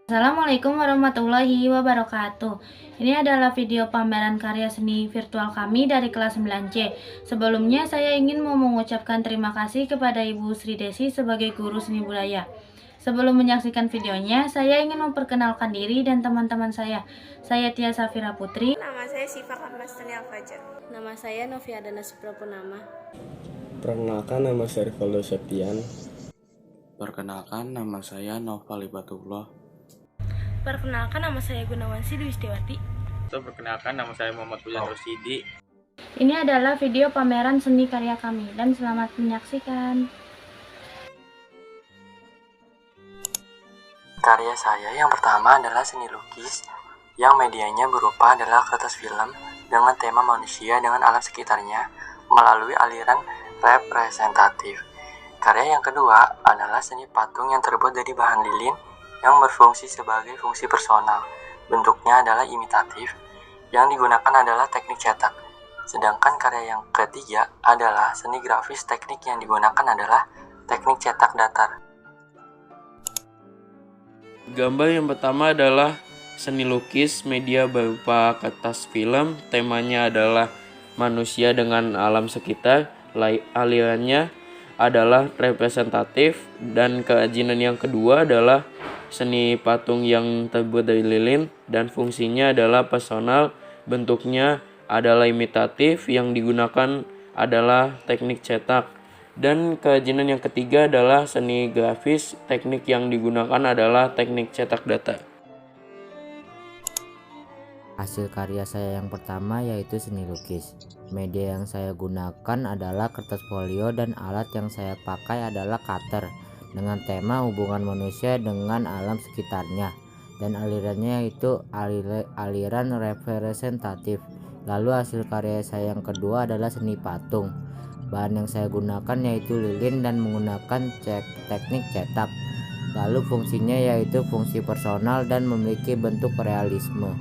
Assalamualaikum warahmatullahi wabarakatuh. Ini adalah video pameran karya seni virtual kami dari kelas 9C. Sebelumnya saya ingin mengucapkan terima kasih kepada Ibu Sri Desi sebagai guru seni budaya. Sebelum menyaksikan videonya, saya ingin memperkenalkan diri dan teman-teman saya. Saya Tia Safira Putri. Nama saya Syifa Kamastani Al-Fajar. Nama saya Noviadana Suprapunama. Perkenalkan, nama saya Rivaldo Septian. Perkenalkan, nama saya Nova Libatullah. Perkenalkan, nama saya Gunawansi Dwisdewati. Perkenalkan, nama saya Muhammad Pujan Rosidi. Ini adalah video pameran seni karya kami dan selamat menyaksikan. Karya saya yang pertama adalah seni lukis, yang medianya berupa adalah kertas film dengan tema manusia dengan alam sekitarnya melalui aliran representatif. Karya yang kedua adalah seni patung yang terbuat dari bahan lilin yang berfungsi sebagai fungsi personal. Bentuknya adalah imitatif, yang digunakan adalah teknik cetak. Sedangkan karya yang ketiga adalah seni grafis, teknik yang digunakan adalah teknik cetak datar. Gambar yang pertama adalah seni lukis, media berupa kertas film. Temanya adalah manusia dengan alam sekitar. Alirannya adalah representatif. Dan kerajinan yang kedua adalah seni patung yang terbuat dari lilin dan fungsinya adalah personal. Bentuknya adalah imitatif, yang digunakan adalah teknik cetak. Dan kerajinan yang ketiga adalah seni grafis, teknik yang digunakan adalah teknik cetak data. Hasil karya saya yang pertama yaitu seni lukis. Media yang saya gunakan adalah kertas folio dan alat yang saya pakai adalah cutter dengan tema hubungan manusia dengan alam sekitarnya, dan alirannya yaitu aliran representatif. Lalu hasil karya saya yang kedua adalah seni patung. Bahan yang saya gunakan yaitu lilin dan menggunakan teknik cetak. Lalu fungsinya yaitu fungsi personal dan memiliki bentuk realisme.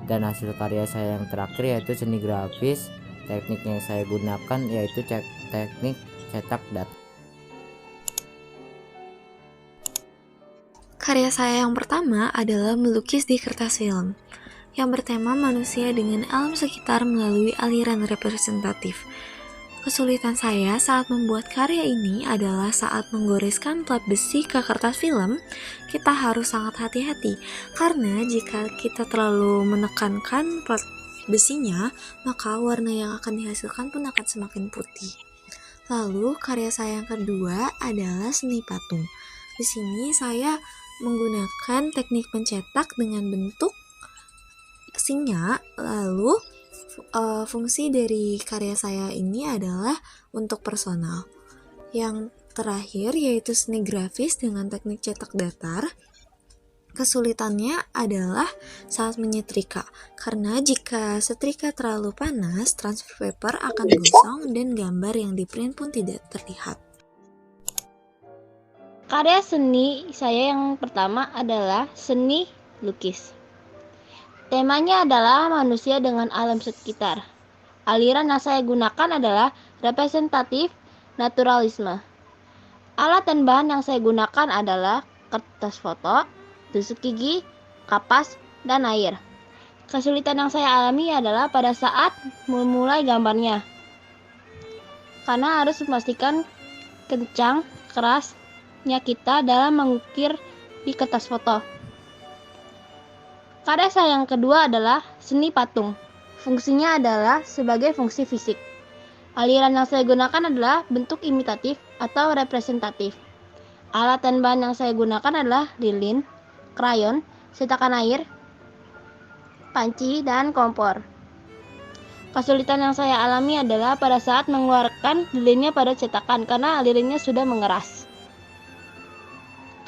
Dan hasil karya saya yang terakhir yaitu seni grafis. Teknik yang saya gunakan yaitu teknik cetak data. Karya saya yang pertama adalah melukis di kertas film, yang bertema manusia dengan alam sekitar melalui aliran representatif. Kesulitan saya saat membuat karya ini adalah saat menggoreskan plat besi ke kertas film, kita harus sangat hati-hati, karena jika kita terlalu menekankan plat besinya, maka warna yang akan dihasilkan pun akan semakin putih. Lalu karya saya yang kedua adalah seni patung. Di sini saya menggunakan teknik pencetak dengan bentuk singa. Lalu fungsi dari karya saya ini adalah untuk personal. Yang terakhir yaitu seni grafis dengan teknik cetak datar. Kesulitannya adalah saat menyetrika, karena jika setrika terlalu panas, transfer paper akan gosong dan gambar yang diprint pun tidak terlihat. Karya seni saya yang pertama adalah seni lukis. Temanya adalah manusia dengan alam sekitar. Aliran yang saya gunakan adalah representatif naturalisme. Alat dan bahan yang saya gunakan adalah kertas foto, tusuk gigi, kapas, dan air. Kesulitan yang saya alami adalah pada saat memulai gambarnya, karena harus memastikan kencang, kerasnya kita dalam mengukir di kertas foto. Karya saya yang kedua adalah seni patung. Fungsinya adalah sebagai fungsi fisik. Aliran yang saya gunakan adalah bentuk imitatif atau representatif. Alat dan bahan yang saya gunakan adalah lilin, krayon, cetakan air, panci, dan kompor. Kesulitan yang saya alami adalah pada saat mengeluarkan lilinnya pada cetakan karena lilinnya sudah mengeras.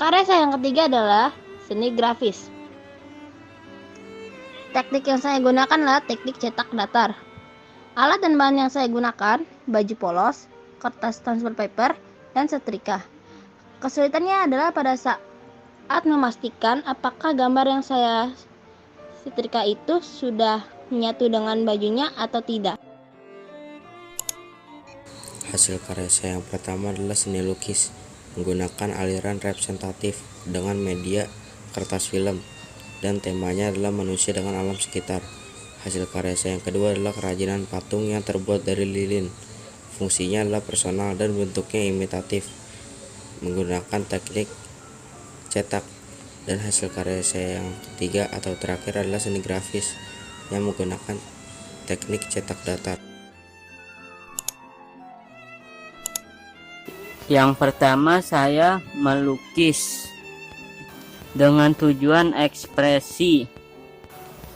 Karya saya yang ketiga adalah seni grafis. Teknik yang saya gunakan adalah teknik cetak datar. Alat dan bahan yang saya gunakan baju polos, kertas transfer paper, dan setrika. Kesulitannya adalah pada saat memastikan apakah gambar yang saya setrika itu sudah menyatu dengan bajunya atau tidak. Hasil karya saya yang pertama adalah seni lukis, menggunakan aliran representatif dengan media kertas film dan temanya adalah manusia dengan alam sekitar. Hasil karya saya yang kedua adalah kerajinan patung yang terbuat dari lilin. Fungsinya adalah personal dan bentuknya imitatif, menggunakan teknik cetak. Dan hasil karya saya yang ketiga atau terakhir adalah seni grafis yang menggunakan teknik cetak datar. Yang pertama, saya melukis dengan tujuan ekspresi.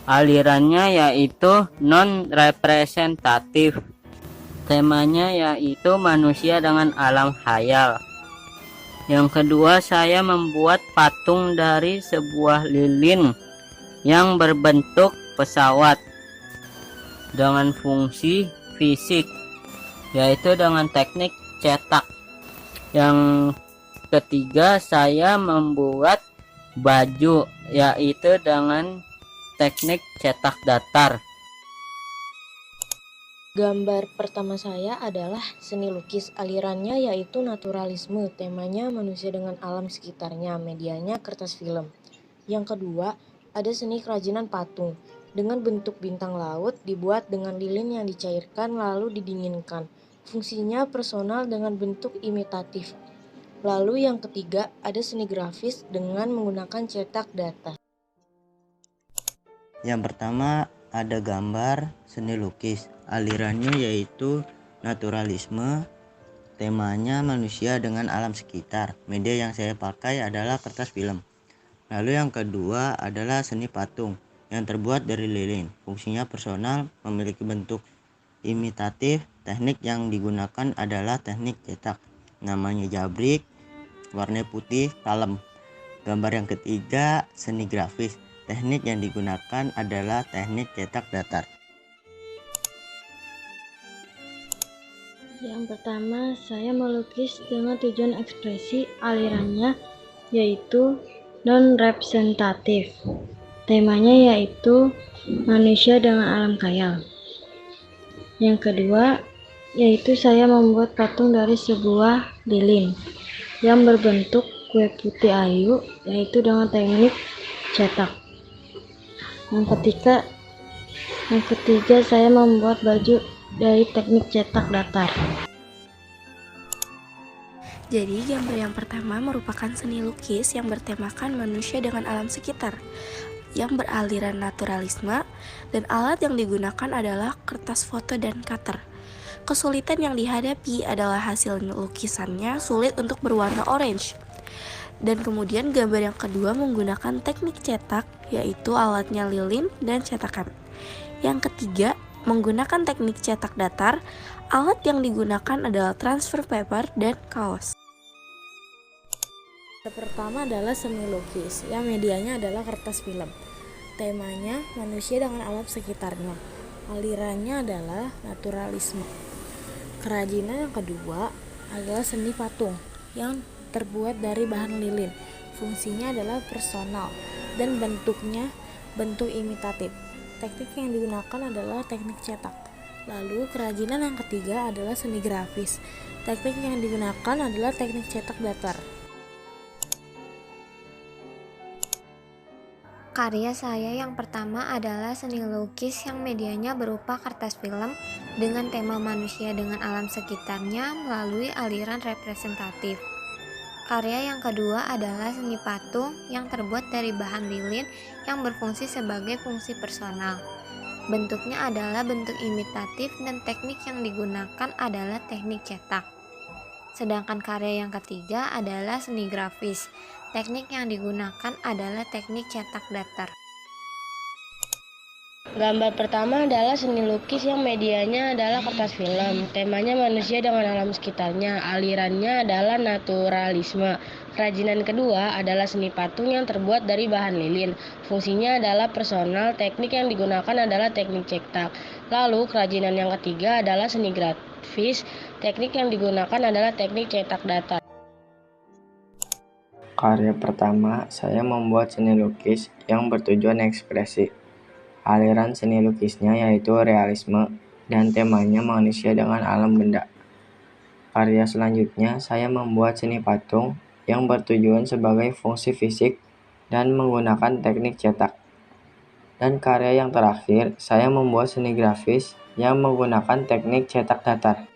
Alirannya yaitu non-representatif. Temanya yaitu manusia dengan alam khayal. Yang kedua, saya membuat patung dari sebuah lilin yang berbentuk pesawat dengan fungsi fisik, yaitu dengan teknik cetak. Yang ketiga, saya membuat baju, yaitu dengan teknik cetak datar. Gambar pertama saya adalah seni lukis. Alirannya yaitu naturalisme. Temanya manusia dengan alam sekitarnya. Medianya kertas film. Yang kedua, ada seni kerajinan patung. Dengan bentuk bintang laut, dibuat dengan lilin yang dicairkan lalu didinginkan. Fungsinya personal dengan bentuk imitatif. Lalu yang ketiga, ada seni grafis dengan menggunakan cetak datar. Yang pertama ada gambar seni lukis. Alirannya yaitu naturalisme. Temanya manusia dengan alam sekitar. Media yang saya pakai adalah kertas film. Lalu yang kedua adalah seni patung yang terbuat dari lilin. Fungsinya personal, memiliki bentuk imitatif. Teknik yang digunakan adalah teknik cetak. Namanya jabrik, warna putih, kalem. Gambar yang ketiga seni grafis. Teknik yang digunakan adalah teknik cetak datar. Yang pertama, saya melukis dengan tujuan ekspresi. Alirannya yaitu non-representatif. Temanya yaitu manusia dengan alam khayal. Yang kedua, yaitu saya membuat patung dari sebuah lilin yang berbentuk kue putih ayu, yaitu dengan teknik cetak. Yang ketiga saya membuat baju dari teknik cetak datar. Jadi gambar yang pertama merupakan seni lukis yang bertemakan manusia dengan alam sekitar, yang beraliran naturalisme, dan alat yang digunakan adalah kertas foto dan cutter. Kesulitan yang dihadapi adalah hasil lukisannya sulit untuk berwarna orange. Dan kemudian gambar yang kedua menggunakan teknik cetak, yaitu alatnya lilin dan cetakan. Yang ketiga menggunakan teknik cetak datar. Alat yang digunakan adalah transfer paper dan kaos. Yang pertama adalah seni lukis, yang medianya adalah kertas film. Temanya manusia dengan alam sekitarnya. Alirannya adalah naturalisme. Kerajinan yang kedua adalah seni patung yang terbuat dari bahan lilin. Fungsinya adalah personal dan bentuknya bentuk imitatif. Teknik yang digunakan adalah teknik cetak. Lalu kerajinan yang ketiga adalah seni grafis. Teknik yang digunakan adalah teknik cetak datar. Karya saya yang pertama adalah seni lukis yang medianya berupa kertas film dengan tema manusia dengan alam sekitarnya melalui aliran representatif. Karya yang kedua adalah seni patung yang terbuat dari bahan lilin yang berfungsi sebagai fungsi personal. Bentuknya adalah bentuk imitatif dan teknik yang digunakan adalah teknik cetak. Sedangkan karya yang ketiga adalah seni grafis. Teknik yang digunakan adalah teknik cetak datar. Gambar pertama adalah seni lukis yang medianya adalah kertas film. Temanya manusia dengan alam sekitarnya. Alirannya adalah naturalisme. Kerajinan kedua adalah seni patung yang terbuat dari bahan lilin. Fungsinya adalah personal. Teknik yang digunakan adalah teknik cetak. Lalu kerajinan yang ketiga adalah seni grafis. Teknik yang digunakan adalah teknik cetak datar. Karya pertama, saya membuat seni lukis yang bertujuan ekspresi. Aliran seni lukisnya yaitu realisme dan temanya manusia dengan alam benda. Karya selanjutnya, saya membuat seni patung yang bertujuan sebagai fungsi fisik dan menggunakan teknik cetak. Dan karya yang terakhir, saya membuat seni grafis yang menggunakan teknik cetak datar.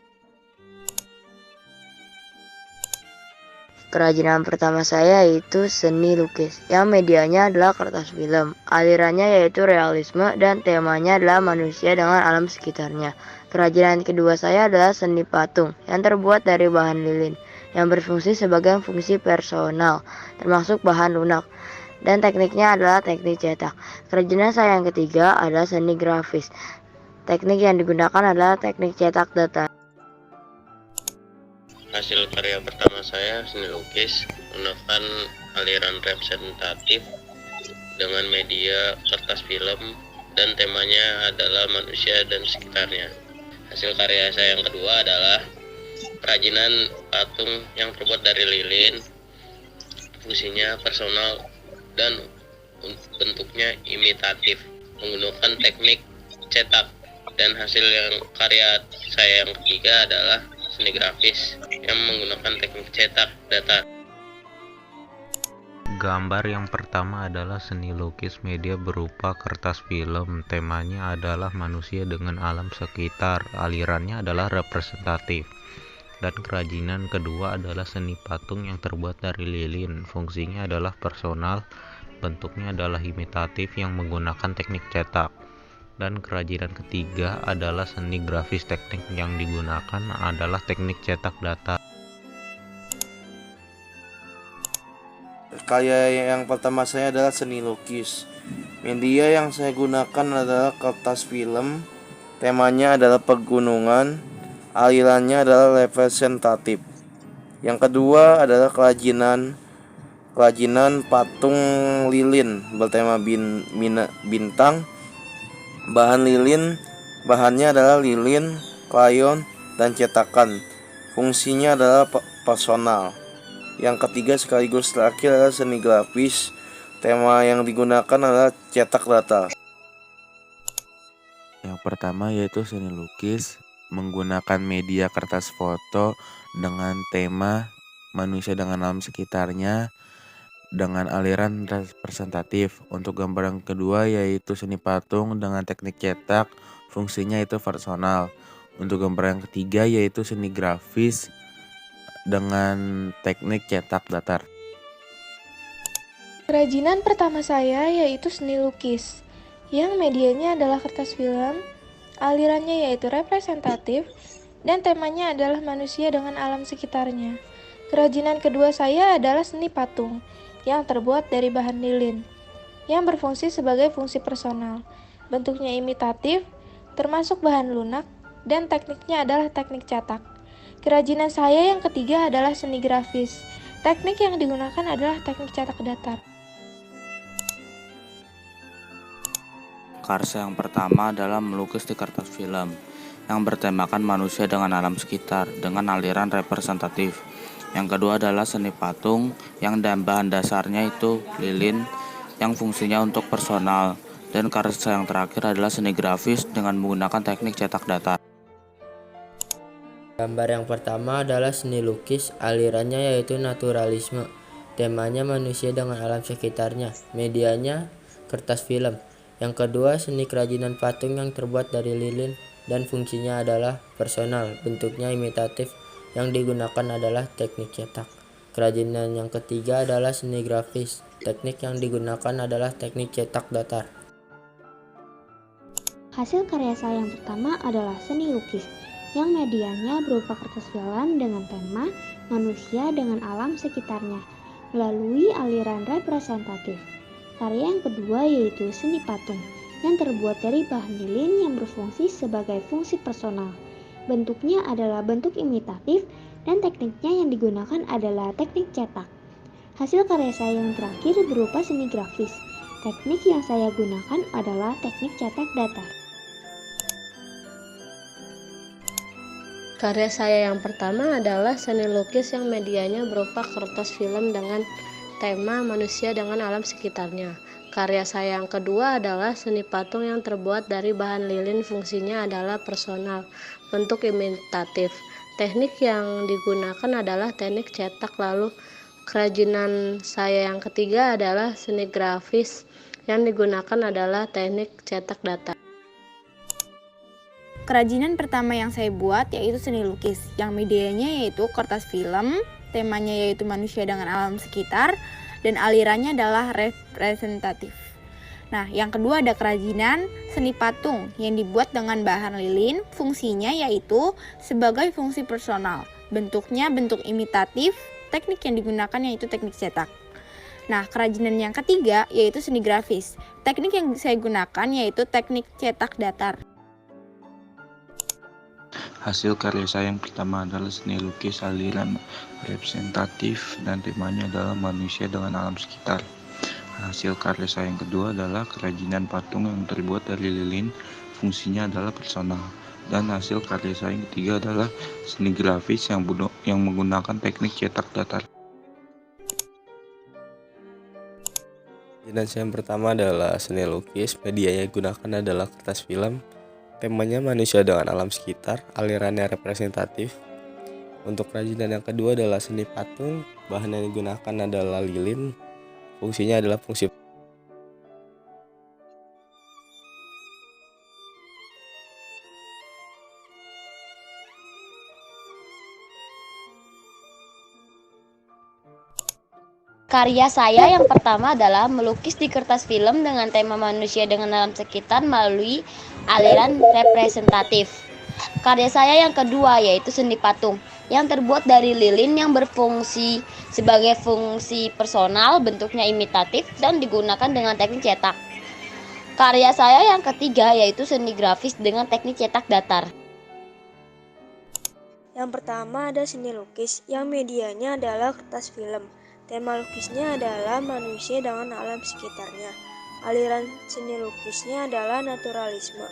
Kerajinan pertama saya yaitu seni lukis, yang medianya adalah kertas film. Alirannya yaitu realisme dan temanya adalah manusia dengan alam sekitarnya. Kerajinan kedua saya adalah seni patung, yang terbuat dari bahan lilin, yang berfungsi sebagai fungsi personal, termasuk bahan lunak. Dan tekniknya adalah teknik cetak. Kerajinan saya yang ketiga adalah seni grafis. Teknik yang digunakan adalah teknik cetak datar. Hasil karya pertama saya seni lukis menggunakan aliran representatif dengan media kertas film dan temanya adalah manusia dan sekitarnya. Hasil karya saya yang kedua adalah kerajinan patung yang terbuat dari lilin, fungsinya personal dan bentuknya imitatif, menggunakan teknik cetak. Dan hasil yang karya saya yang ketiga adalah seni grafis yang menggunakan teknik cetak datar. Gambar yang pertama adalah seni lukis media berupa kertas film. Temanya adalah manusia dengan alam sekitar. Alirannya adalah representatif. Dan kerajinan kedua adalah seni patung yang terbuat dari lilin. Fungsinya adalah personal. Bentuknya adalah imitatif yang menggunakan teknik cetak. Dan kerajinan ketiga adalah seni grafis. Teknik yang digunakan adalah teknik cetak datar. Karya yang pertama saya adalah seni lukis. Media yang saya gunakan adalah kertas film. Temanya adalah pegunungan. Alirannya adalah representatif. Yang kedua adalah kerajinan patung lilin bertema bintang. Bahannya adalah lilin, krayon, dan cetakan. Fungsinya adalah personal. Yang ketiga sekaligus terakhir adalah seni grafis. Tema yang digunakan adalah cetak datar. Yang pertama yaitu seni lukis menggunakan media kertas foto dengan tema manusia dengan alam sekitarnya dengan aliran representatif. Untuk gambar yang kedua yaitu seni patung dengan teknik cetak, fungsinya itu personal. Untuk gambar yang ketiga yaitu seni grafis dengan teknik cetak datar. Kerajinan pertama saya yaitu seni lukis, yang medianya adalah kertas film, alirannya yaitu representatif, dan temanya adalah manusia dengan alam sekitarnya. Kerajinan kedua saya adalah seni patung, yang terbuat dari bahan lilin, yang berfungsi sebagai fungsi personal. Bentuknya imitatif, termasuk bahan lunak, dan tekniknya adalah teknik cetak. Kerajinan saya yang ketiga adalah seni grafis. Teknik yang digunakan adalah teknik cetak datar. Karya yang pertama adalah melukis di kertas film yang bertemakan manusia dengan alam sekitar dengan aliran representatif. Yang kedua adalah seni patung yang bahan dasarnya itu lilin yang fungsinya untuk personal. Dan karya yang terakhir adalah seni grafis dengan menggunakan teknik cetak datar. Gambar yang pertama adalah seni lukis, alirannya yaitu naturalisme. Temanya manusia dengan alam sekitarnya, medianya kertas film. Yang kedua seni kerajinan patung yang terbuat dari lilin dan fungsinya adalah personal, bentuknya imitatif. Yang digunakan adalah teknik cetak. Kerajinan yang ketiga adalah seni grafis. Teknik yang digunakan adalah teknik cetak datar. Hasil karya saya yang pertama adalah seni lukis, yang medianya berupa kertas film dengan tema manusia dengan alam sekitarnya melalui aliran representatif. Karya yang kedua yaitu seni patung, yang terbuat dari bahan lilin yang berfungsi sebagai fungsi personal. Bentuknya adalah bentuk imitatif dan tekniknya yang digunakan adalah teknik cetak. Hasil karya saya yang terakhir berupa seni grafis. Teknik yang saya gunakan adalah teknik cetak datar. Karya saya yang pertama adalah seni lukis yang medianya berupa kertas film dengan tema manusia dengan alam sekitarnya. Karya saya yang kedua adalah seni patung yang terbuat dari bahan lilin, fungsinya adalah personal, bentuk imitatif. Teknik yang digunakan adalah teknik cetak, lalu Kerajinan saya yang ketiga adalah seni grafis. Yang digunakan adalah teknik cetak datar. Kerajinan pertama yang saya buat yaitu seni lukis, yang medianya yaitu kertas film, temanya yaitu manusia dengan alam sekitar, dan alirannya adalah representatif. Nah, yang kedua ada kerajinan seni patung yang dibuat dengan bahan lilin, fungsinya yaitu sebagai fungsi personal. Bentuknya bentuk imitatif, teknik yang digunakan yaitu teknik cetak. Nah, kerajinan yang ketiga yaitu seni grafis. Teknik yang saya gunakan yaitu teknik cetak datar. Hasil karya saya yang pertama adalah seni lukis aliran representatif dan temanya adalah manusia dengan alam sekitar. Hasil karya saya yang kedua adalah kerajinan patung yang terbuat dari lilin, fungsinya adalah personal. Dan hasil karya saya yang ketiga adalah seni grafis yang menggunakan teknik cetak datar. Kerajinan saya yang pertama adalah seni lukis, media yang digunakan adalah kertas film. Temanya manusia dengan alam sekitar, alirannya representatif. Untuk kerajinan yang kedua adalah seni patung, bahan yang digunakan adalah lilin, fungsinya adalah fungsi. Karya saya yang pertama adalah melukis di kertas film dengan tema manusia dengan alam sekitar melalui aliran representatif. Karya saya yang kedua yaitu seni patung yang terbuat dari lilin yang berfungsi sebagai fungsi personal, bentuknya imitatif dan digunakan dengan teknik cetak. Karya saya yang ketiga yaitu seni grafis dengan teknik cetak datar. Yang pertama ada seni lukis yang medianya adalah kertas film. Tema lukisnya adalah manusia dengan alam sekitarnya. Aliran seni lukisnya adalah naturalisme.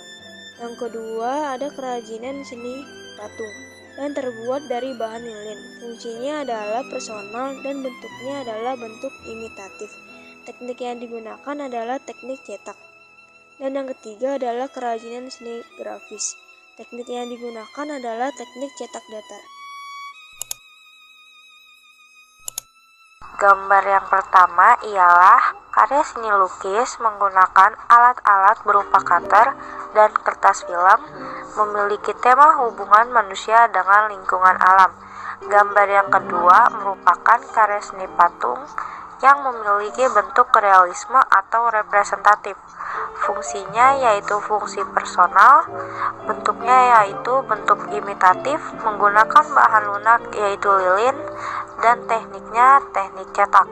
Yang kedua ada kerajinan seni patung yang terbuat dari bahan lilin. Fungsinya adalah personal dan bentuknya adalah bentuk imitatif. Teknik yang digunakan adalah teknik cetak. Dan yang ketiga adalah kerajinan seni grafis. Teknik yang digunakan adalah teknik cetak datar. Gambar yang pertama ialah karya seni lukis menggunakan alat-alat berupa cutter dan kertas film memiliki tema hubungan manusia dengan lingkungan alam. Gambar yang kedua merupakan karya seni patung yang memiliki bentuk realisme atau representatif. Fungsinya yaitu fungsi personal, bentuknya yaitu bentuk imitatif menggunakan bahan lunak yaitu lilin, dan tekniknya teknik cetak.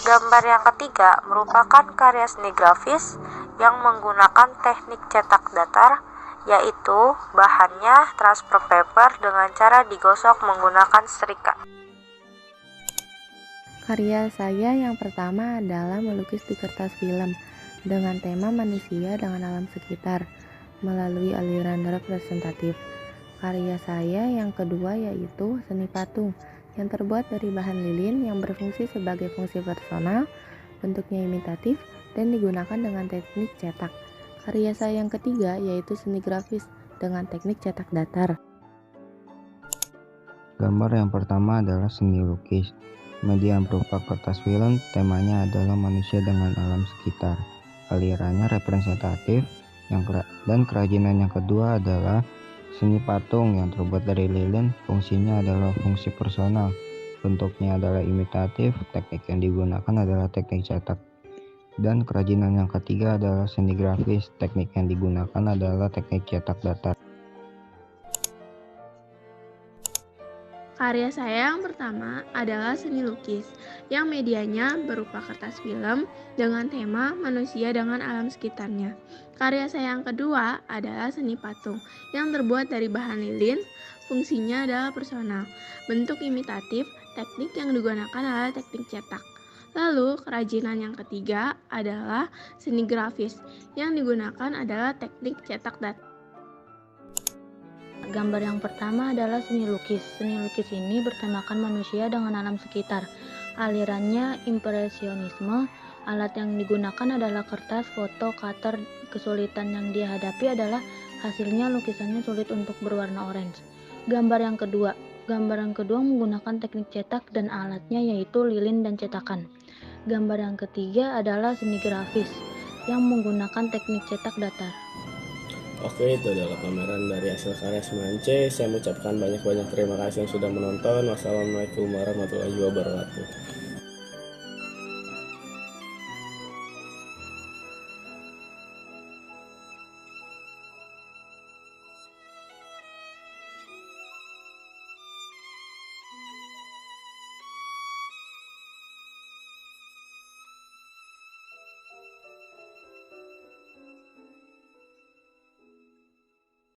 Gambar yang ketiga merupakan karya seni grafis yang menggunakan teknik cetak datar, yaitu bahannya transfer paper dengan cara digosok menggunakan setrika. Karya saya yang pertama adalah melukis di kertas film dengan tema manusia dengan alam sekitar melalui aliran representatif. Karya saya yang kedua yaitu seni patung yang terbuat dari bahan lilin yang berfungsi sebagai fungsi personal, bentuknya imitatif, dan digunakan dengan teknik cetak. Karya saya yang ketiga yaitu seni grafis dengan teknik cetak datar. Gambar yang pertama adalah seni lukis. Media yang berupa kertas film, temanya adalah manusia dengan alam sekitar. Alirannya representatif, dan kerajinan yang kedua adalah seni patung yang terbuat dari lilin, fungsinya adalah fungsi personal. Bentuknya adalah imitatif, teknik yang digunakan adalah teknik cetak. Dan kerajinan yang ketiga adalah seni grafis, teknik yang digunakan adalah teknik cetak datar. Karya saya yang pertama adalah seni lukis, yang medianya berupa kertas film dengan tema manusia dengan alam sekitarnya. Karya saya yang kedua adalah seni patung, yang terbuat dari bahan lilin, fungsinya adalah personal. Bentuk imitatif, teknik yang digunakan adalah teknik cetak. Lalu, kerajinan yang ketiga adalah seni grafis, yang digunakan adalah teknik cetak datar. Gambar yang pertama adalah seni lukis. Seni lukis ini bertemakan manusia dengan alam sekitar. Alirannya impresionisme. Alat yang digunakan adalah kertas, foto, cutter. Kesulitan yang dihadapi adalah hasilnya lukisannya sulit untuk berwarna orange. Gambar yang kedua, Gambar yang kedua menggunakan teknik cetak dan alatnya yaitu lilin dan cetakan. Gambar yang ketiga adalah seni grafis yang menggunakan teknik cetak datar. Oke, itu adalah pameran dari hasil karya 9C. Saya mengucapkan banyak-banyak terima kasih yang sudah menonton. Wassalamualaikum warahmatullahi wabarakatuh.